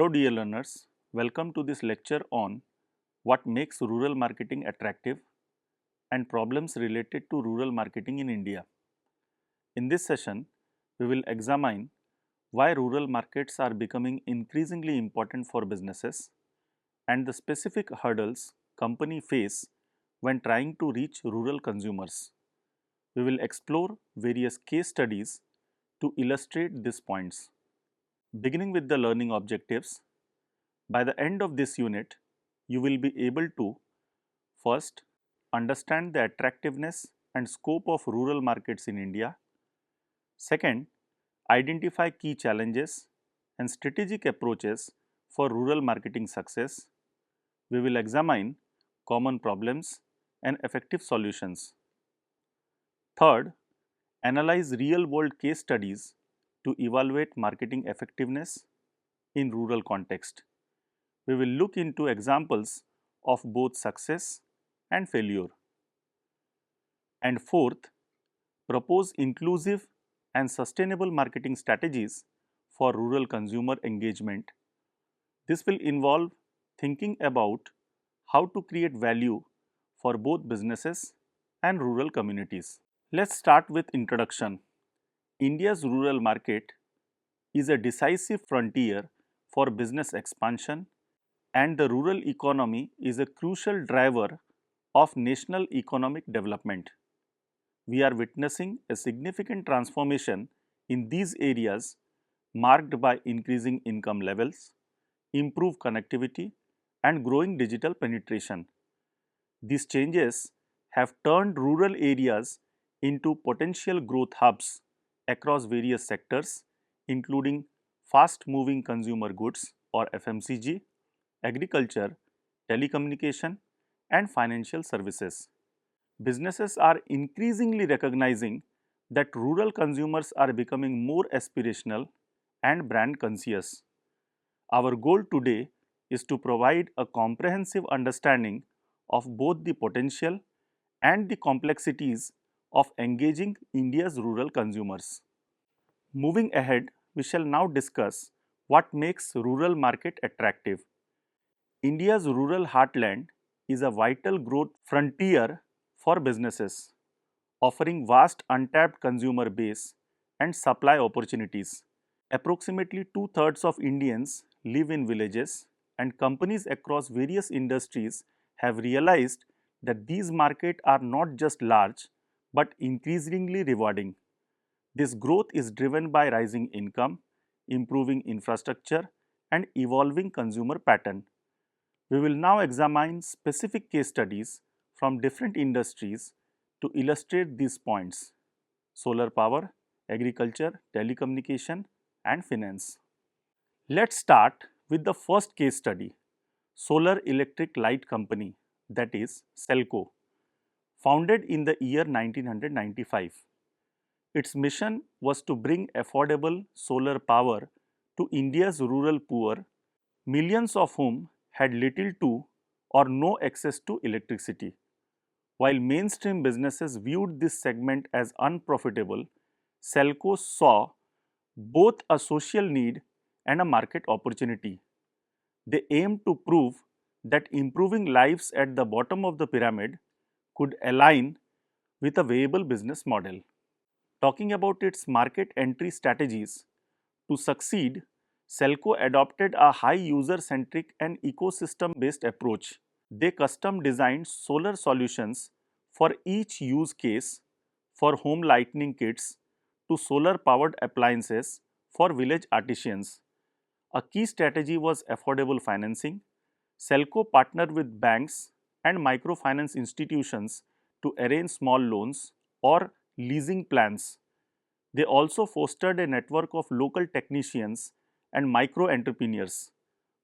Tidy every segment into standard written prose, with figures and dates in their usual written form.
Hello dear learners, welcome to this lecture on what makes rural marketing attractive and problems related to rural marketing in India. In this session, we will examine why rural markets are becoming increasingly important for businesses and the specific hurdles companies face when trying to reach rural consumers. We will explore various case studies to illustrate these points. Beginning with the learning objectives, by the end of this unit, you will be able to first understand the attractiveness and scope of rural markets in India. Second, identify key challenges and strategic approaches for rural marketing success. We will examine common problems and effective solutions. Third, analyze real world case studies to evaluate marketing effectiveness in rural context. We will look into examples of both success and failure. And fourth, propose inclusive and sustainable marketing strategies for rural consumer engagement. This will involve thinking about how to create value for both businesses and rural communities. Let's start with introduction. India's rural market is a decisive frontier for business expansion, and the rural economy is a crucial driver of national economic development. We are witnessing a significant transformation in these areas marked by increasing income levels, improved connectivity, and growing digital penetration. These changes have turned rural areas into potential growth hubs across various sectors, including fast moving consumer goods or FMCG, agriculture, telecommunication, and financial services. Businesses are increasingly recognizing that rural consumers are becoming more aspirational and brand conscious. Our goal today is to provide a comprehensive understanding of both the potential and the complexities of engaging India's rural consumers. Moving ahead, we shall now discuss what makes rural market attractive. India's rural heartland is a vital growth frontier for businesses, offering vast untapped consumer base and supply opportunities. Approximately two-thirds of Indians live in villages, and companies across various industries have realized that these markets are not just large but increasingly rewarding. This growth is driven by rising income, improving infrastructure, and evolving consumer pattern. We will now examine specific case studies from different industries to illustrate these points: solar power, agriculture, telecommunication, and finance. Let's start with the first case study, Solar Electric Light Company, that is SELCO, founded in the year 1995. Its mission was to bring affordable solar power to India's rural poor, millions of whom had little to or no access to electricity. While mainstream businesses viewed this segment as unprofitable, Selco saw both a social need and a market opportunity. They aimed to prove that improving lives at the bottom of the pyramid could align with a viable business model. Talking about its market entry strategies, to succeed, Selco adopted a high user-centric and ecosystem-based approach. They custom designed solar solutions for each use case, for home lighting kits to solar-powered appliances for village artisans. A key strategy was affordable financing. Selco partnered with banks and microfinance institutions to arrange small loans or leasing plans. They also fostered a network of local technicians and micro entrepreneurs.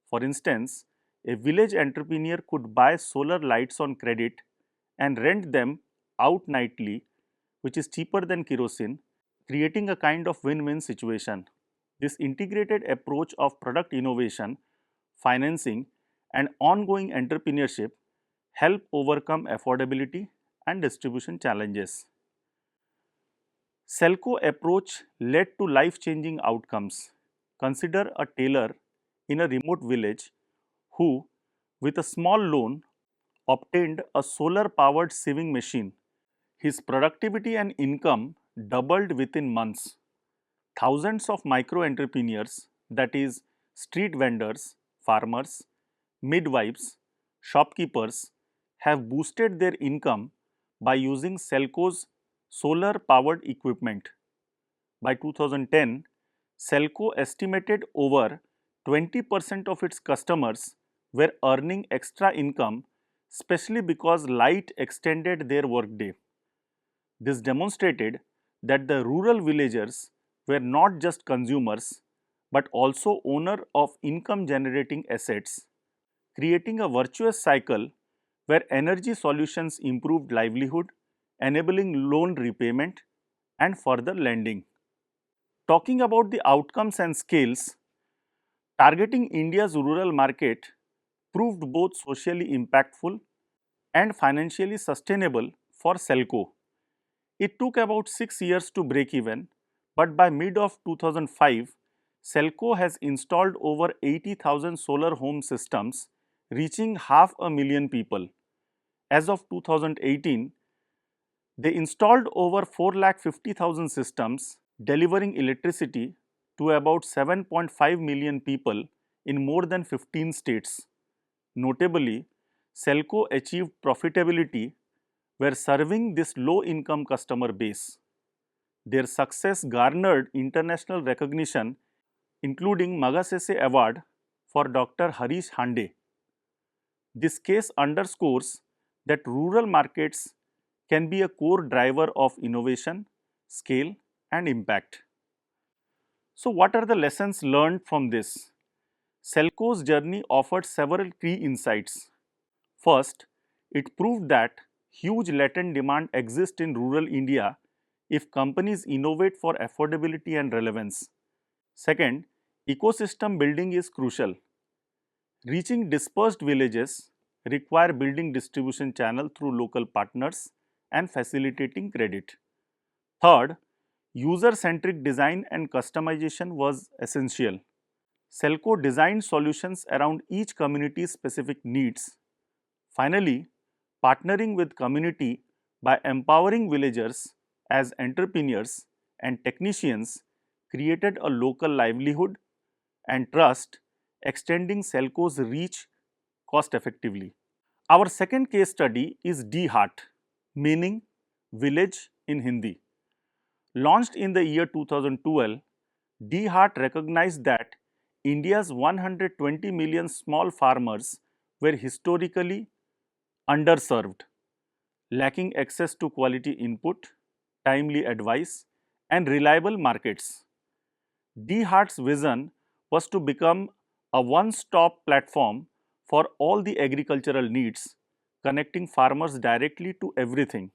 For instance, a village entrepreneur could buy solar lights on credit and rent them out nightly, which is cheaper than kerosene, creating a kind of win-win situation. This integrated approach of product innovation, financing, and ongoing entrepreneurship help overcome affordability and distribution challenges. Selco approach led to life-changing outcomes. Consider a tailor in a remote village who, with a small loan, obtained a solar powered sewing machine. His productivity and income doubled within months. Thousands of micro entrepreneurs, that is, street vendors, farmers, midwives, shopkeepers, have boosted their income by using Selco's solar powered equipment. By 2010, Selco estimated over 20% of its customers were earning extra income, especially because light extended their workday. This demonstrated that the rural villagers were not just consumers but also owner of income generating assets, creating a virtuous cycle where energy solutions improved livelihood, enabling loan repayment and further lending. Talking about the outcomes and scales, targeting India's rural market proved both socially impactful and financially sustainable for Selco. It took about 6 years to break even, but by mid of 2005, Selco has installed over 80,000 solar home systems, reaching half a million people. As of 2018, they installed over 450,000 systems, delivering electricity to about 7.5 million people in more than 15 states. Notably, Selco achieved profitability were serving this low income customer base. Their success garnered international recognition, including Magsaysay Award for Dr. Harish Hande. This case underscores that rural markets can be a core driver of innovation, scale, and impact. So, what are the lessons learned from this? Selco's journey offered several key insights. First, it proved that huge latent demand exists in rural India if companies innovate for affordability and relevance. Second, ecosystem building is crucial. Reaching dispersed villages require building distribution channel through local partners and facilitating credit. Third, user-centric design and customization was essential. Selco designed solutions around each community's specific needs. Finally, partnering with community by empowering villagers as entrepreneurs and technicians created a local livelihood and trust, extending Selco's reach cost effectively. Our second case study is DHeart, meaning village in Hindi. Launched in the year 2012, DHeart recognized that India's 120 million small farmers were historically underserved, lacking access to quality input, timely advice, and reliable markets. DHeart's vision was to become a one-stop platform for all the agricultural needs, connecting farmers directly to everything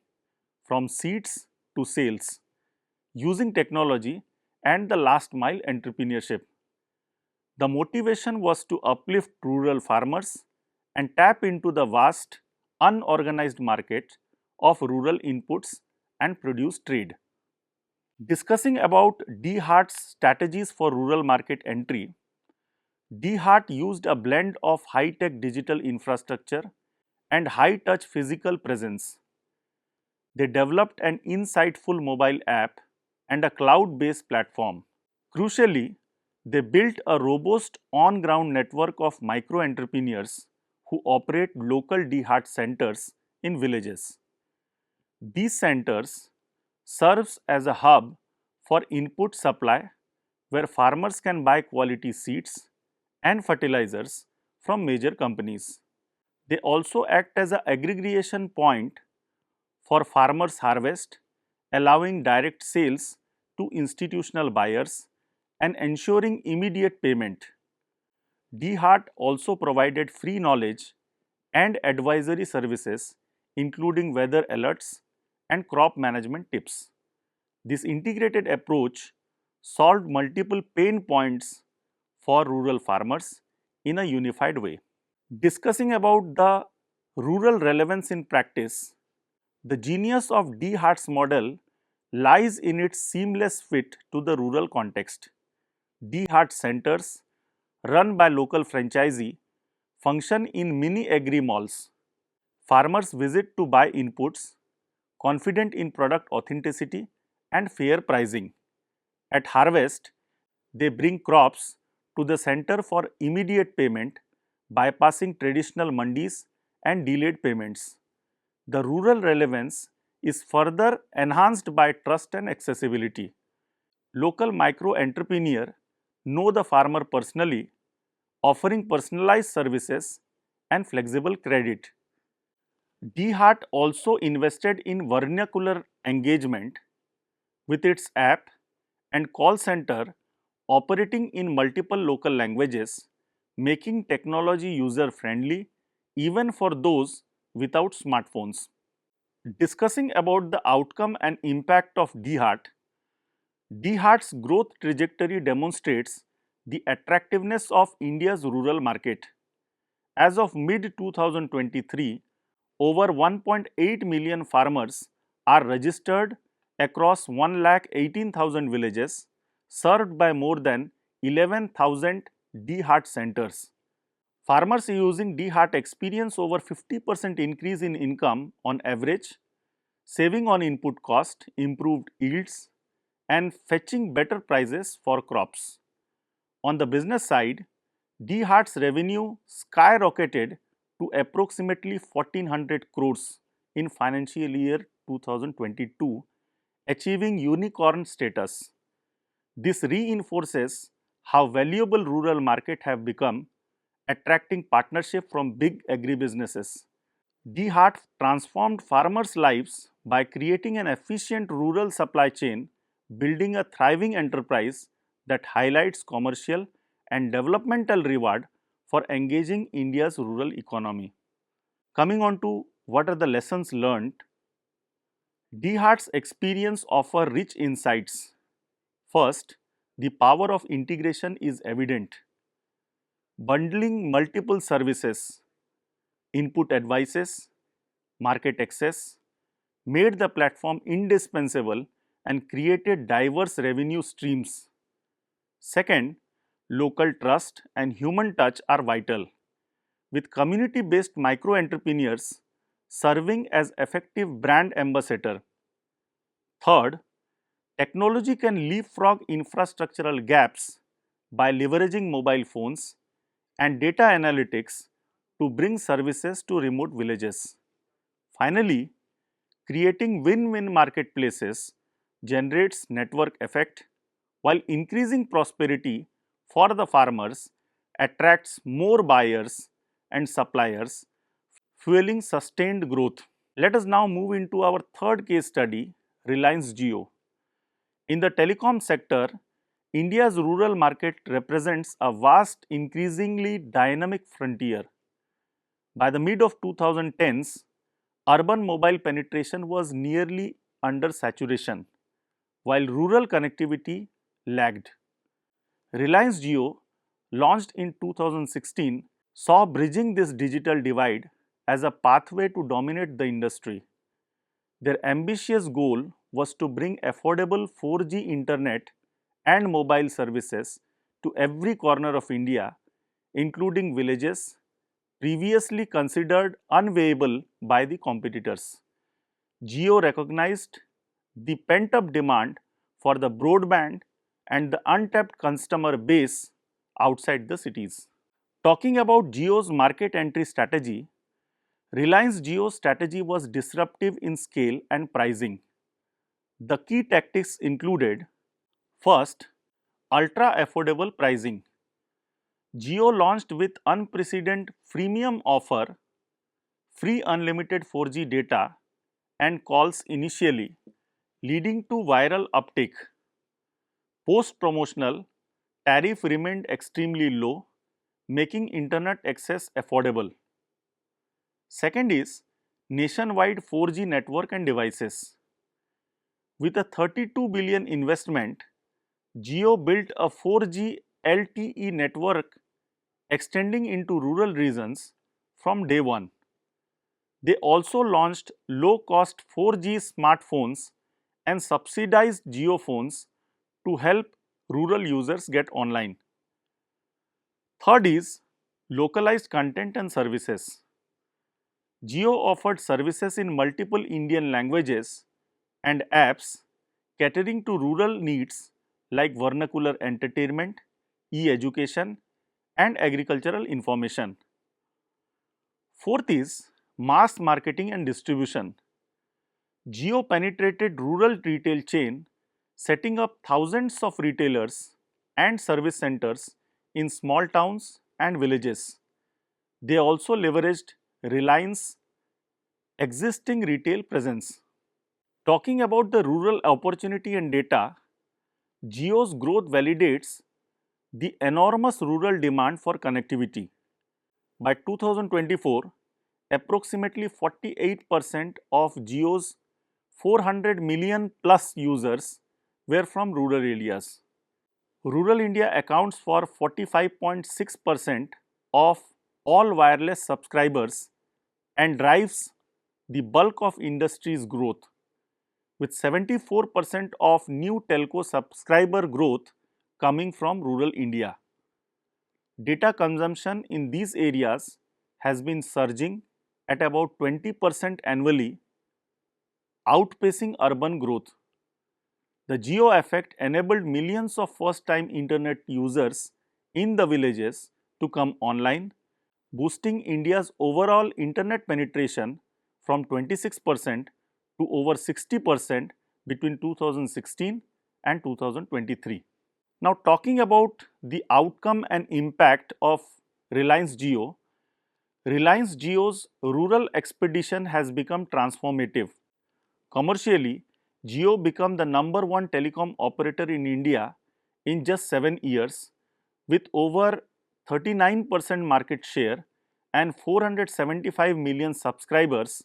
from seeds to sales, using technology and the last mile entrepreneurship. The motivation was to uplift rural farmers and tap into the vast, unorganized market of rural inputs and produce trade. Discussing about DHeart's strategies for rural market entry, DHeart used a blend of high-tech digital infrastructure and high-touch physical presence. They developed an insightful mobile app and a cloud-based platform. Crucially, they built a robust on-ground network of micro-entrepreneurs who operate local DHeart centers in villages. These centers serves as a hub for input supply where farmers can buy quality seeds and fertilizers from major companies. They also act as an aggregation point for farmers' harvest, allowing direct sales to institutional buyers and ensuring immediate payment. DHeart also provided free knowledge and advisory services, including weather alerts and crop management tips. This integrated approach solved multiple pain points for rural farmers in a unified way. Discussing about the rural relevance in practice, the genius of DHeart's model lies in its seamless fit to the rural context. DHeart centers run by local franchisee, function in mini agri malls. Farmers visit to buy inputs, confident in product authenticity and fair pricing. At harvest, they bring crops to the center for immediate payment, bypassing traditional mandis and delayed payments. The rural relevance is further enhanced by trust and accessibility. Local micro entrepreneur know the farmer personally, offering personalized services and flexible credit. DHeart also invested in vernacular engagement with its app and call center operating in multiple local languages, making technology user friendly even for those without smartphones. Discussing about the outcome and impact of DHeart, DHeart's growth trajectory demonstrates the attractiveness of India's rural market. As of mid 2023, over 1.8 million farmers are registered across 1,18,000 villages, served by more than 11,000 DHeart centers. Farmers using DHeart experience over 50% increase in income on average, saving on input cost, improved yields, and fetching better prices for crops. On the business side, DHeart's revenue skyrocketed to approximately 1400 crores in financial year 2022, achieving unicorn status. This reinforces how valuable rural markets have become, attracting partnership from big agribusinesses. DHeart transformed farmers' lives by creating an efficient rural supply chain, building a thriving enterprise that highlights commercial and developmental reward for engaging India's rural economy. Coming on to what are the lessons learned, DHeart's experience offer rich insights. First, the power of integration is evident. Bundling multiple services, input advices, market access, made the platform indispensable and created diverse revenue streams. Second, local trust and human touch are vital, with community-based micro entrepreneurs serving as effective brand ambassador. Third, technology can leapfrog infrastructural gaps by leveraging mobile phones and data analytics to bring services to remote villages. Finally, creating win-win marketplaces generates network effect while increasing prosperity for the farmers, attracts more buyers and suppliers, fueling sustained growth. Let us now move into our third case study, Reliance Jio. In the telecom sector, India's rural market represents a vast, increasingly dynamic frontier. By the mid of 2010s, urban mobile penetration was nearly under saturation, while rural connectivity lagged. Reliance Jio, launched in 2016, saw bridging this digital divide as a pathway to dominate the industry. Their ambitious goal was to bring affordable 4G internet and mobile services to every corner of India, including villages previously considered unviable by the competitors. Jio recognized the pent-up demand for the broadband and the untapped customer base outside the cities. Talking about Jio's market entry strategy, Reliance Jio's strategy was disruptive in scale and pricing. The key tactics included: first, ultra affordable pricing. Jio launched with unprecedented freemium offer, free unlimited 4G data and calls initially, leading to viral uptake. Post-promotional, tariff remained extremely low, making internet access affordable. Second is nationwide 4G network and devices. With a 32 billion investment, Jio built a 4G LTE network extending into rural regions from day one. They also launched low-cost 4G smartphones and subsidized Jio phones to help rural users get online. Third is localized content and services. Jio offered services in multiple Indian languages and apps catering to rural needs like vernacular entertainment, e-education, and agricultural information. Fourth is mass marketing and distribution. Jio penetrated rural retail chain, setting up thousands of retailers and service centers in small towns and villages. They also leveraged Reliance's existing retail presence. Talking about the rural opportunity and data, Jio's growth validates the enormous rural demand for connectivity. By 2024, approximately 48% of Jio's 400 million plus users were from rural areas. Rural India accounts for 45.6% of all wireless subscribers and drives the bulk of industry's growth, with 74% of new telco subscriber growth coming from rural India. Data consumption in these areas has been surging at about 20% annually, outpacing urban growth. The Jio effect enabled millions of first-time internet users in the villages to come online, boosting India's overall internet penetration from 26% to over 60% between 2016 and 2023. Now, talking about the outcome and impact of Reliance Jio, Reliance Jio's rural expedition has become transformative. Commercially, Jio became the #1 telecom operator in India in just 7 years, with over 39% market share and 475 million subscribers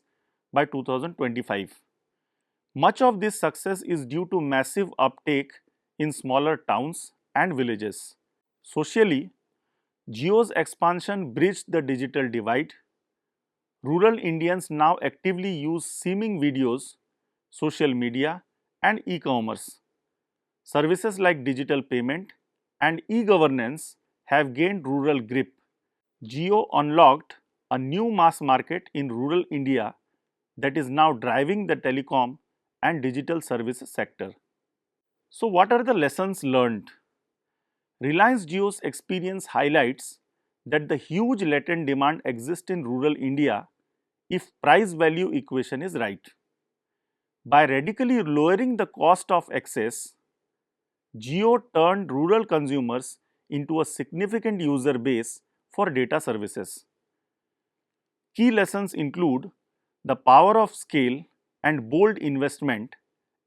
by 2025. Much of this success is due to massive uptake in smaller towns and villages. Socially, Jio's expansion bridged the digital divide. Rural Indians now actively use streaming videos, social media, and e-commerce. Services like digital payment and e-governance have gained rural grip. Jio unlocked a new mass market in rural India that is now driving the telecom and digital services sector. So, what are the lessons learned? Reliance Jio's experience highlights that the huge latent demand exists in rural India if price value equation is right. By radically lowering the cost of access, Jio turned rural consumers into a significant user base for data services. Key lessons include the power of scale and bold investment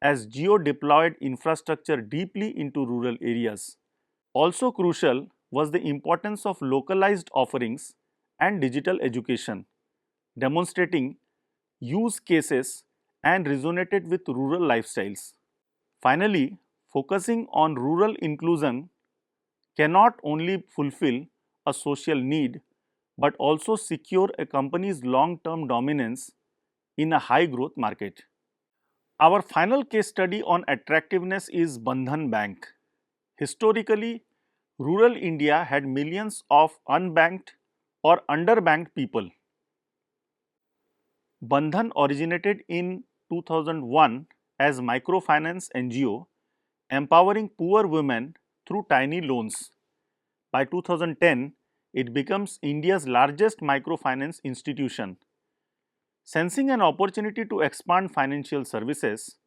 as Jio deployed infrastructure deeply into rural areas. Also crucial was the importance of localized offerings and digital education, demonstrating use cases and resonated with rural lifestyles. Finally, focusing on rural inclusion cannot only fulfill a social need but also secure a company's long-term dominance in a high-growth market. Our final case study on attractiveness is Bandhan Bank. Historically, rural India had millions of unbanked or underbanked people. Bandhan originated in 2001 as microfinance NGO, empowering poor women through tiny loans. By 2010, it becomes India's largest microfinance institution. Sensing an opportunity to expand financial services,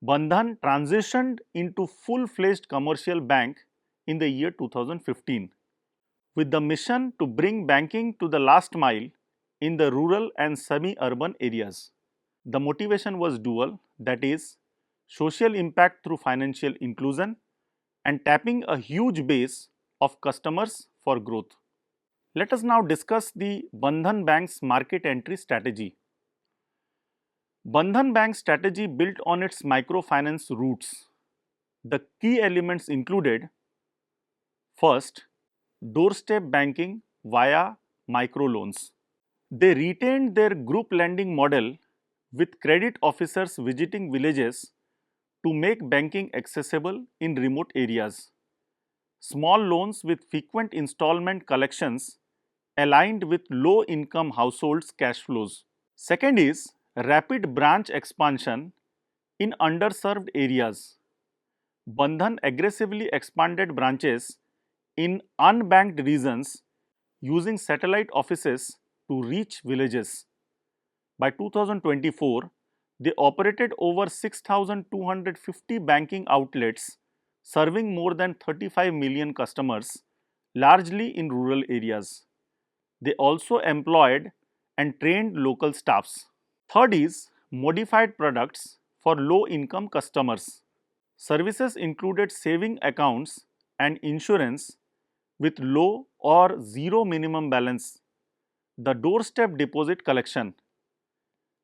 Bandhan transitioned into full-fledged commercial bank in the year 2015, with the mission to bring banking to the last mile in the rural and semi-urban areas. The motivation was dual, that is, social impact through financial inclusion and tapping a huge base of customers for growth. Let us now discuss the Bandhan Bank's market entry strategy. Bandhan Bank's strategy built on its microfinance roots. The key elements included: first, doorstep banking via microloans. They retained their group lending model with credit officers visiting villages to make banking accessible in remote areas. small loans with frequent installment collections aligned with low income households' cash flows. Second is rapid branch expansion in underserved areas. Bandhan aggressively expanded branches in unbanked regions using satellite offices to reach villages. By 2024, they operated over 6,250 banking outlets, serving more than 35 million customers, largely in rural areas. They also employed and trained local staffs. Third is modified products for low income customers. Services included saving accounts and insurance with low or zero minimum balance, the doorstep deposit collection,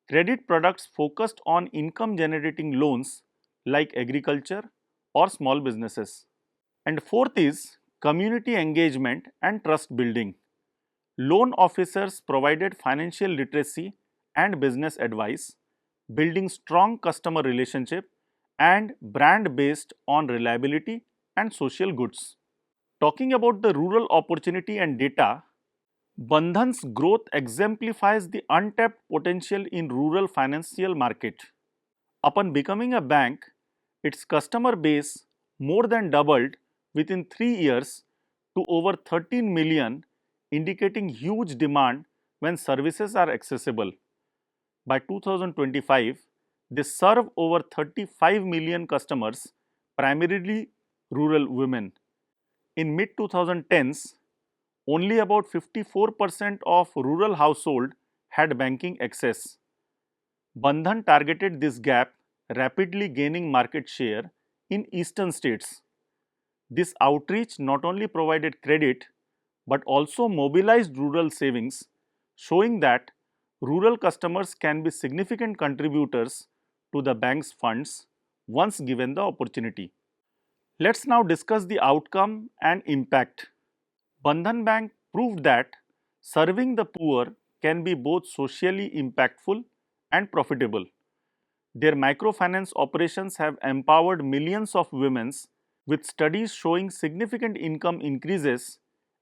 credit products focused on income generating loans like agriculture or small businesses. And fourth is community engagement and trust building. Loan officers provided financial literacy and business advice, building strong customer relationship and brand based on reliability and social goods. Talking about the rural opportunity and data, Bandhan's growth exemplifies the untapped potential in rural financial market. Upon becoming a bank, its customer base more than doubled within 3 years to over 13 million, indicating huge demand when services are accessible. By 2025, they serve over 35 million customers, primarily rural women. In mid 2010s, only about 54% of rural households had banking access. Bandhan targeted this gap, rapidly gaining market share in eastern states. This outreach not only provided credit but also mobilized rural savings, showing that rural customers can be significant contributors to the bank's funds once given the opportunity. Let's now discuss the outcome and impact. Bandhan Bank proved that serving the poor can be both socially impactful and profitable. Their microfinance operations have empowered millions of women, with studies showing significant income increases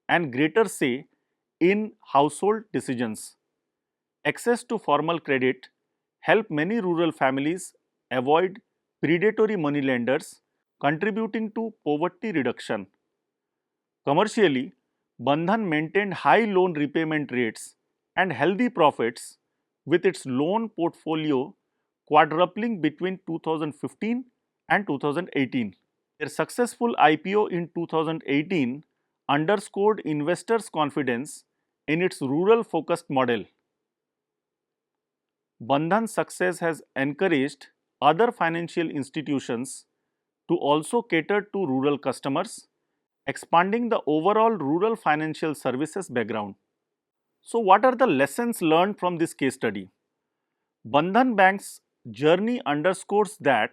and greater say in household decisions. Access to formal credit help many rural families avoid predatory moneylenders, contributing to poverty reduction. Commercially, Bandhan maintained high loan repayment rates and healthy profits, with its loan portfolio quadrupling between 2015 and 2018. Their successful IPO in 2018 underscored investors' confidence in its rural focused model. Bandhan's success has encouraged other financial institutions to also cater to rural customers, expanding the overall rural financial services background. So, what are the lessons learned from this case study? Bandhan Bank's journey underscores that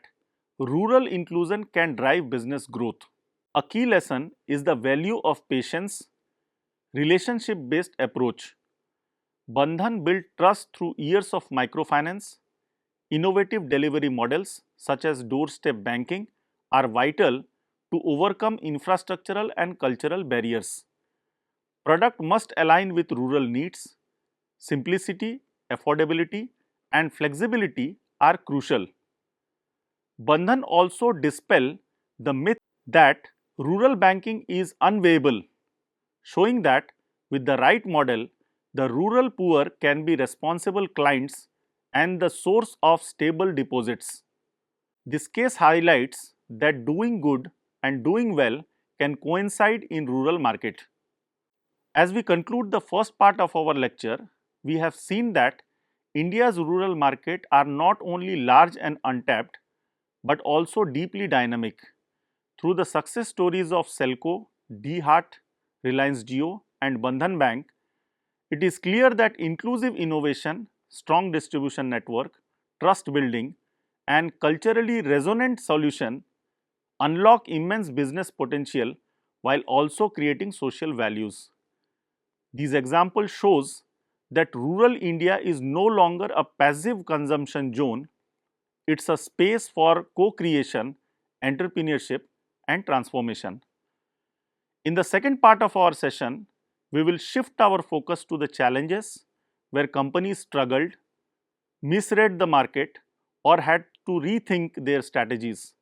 rural inclusion can drive business growth. A key lesson is the value of patience, relationship based approach. Bandhan built trust through years of microfinance. Innovative delivery models such as doorstep banking are vital to overcome infrastructural and cultural barriers. Product must align with rural needs. Simplicity, affordability, and flexibility are crucial. Bandhan also dispel the myth that rural banking is unviable, showing that with the right model, the rural poor can be responsible clients and the source of stable deposits. This case highlights that doing good and doing well can coincide in rural market. As we conclude the first part of our lecture, we have seen that India's rural market are not only large and untapped, but also deeply dynamic. Through the success stories of Selco, DHeart, Reliance Jio and Bandhan Bank, it is clear that inclusive innovation, strong distribution network, trust building and culturally resonant solution unlock immense business potential while also creating social values. These examples shows that rural India is no longer a passive consumption zone, it's a space for co-creation, entrepreneurship and transformation. In the second part of our session, we will shift our focus to the challenges where companies struggled, misread the market, or had to rethink their strategies.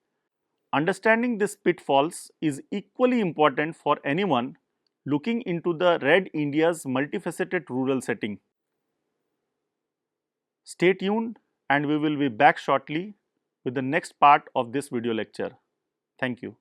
Understanding these pitfalls is equally important for anyone looking into the Red India's multifaceted rural setting. Stay tuned and we will be back shortly with the next part of this video lecture. Thank you.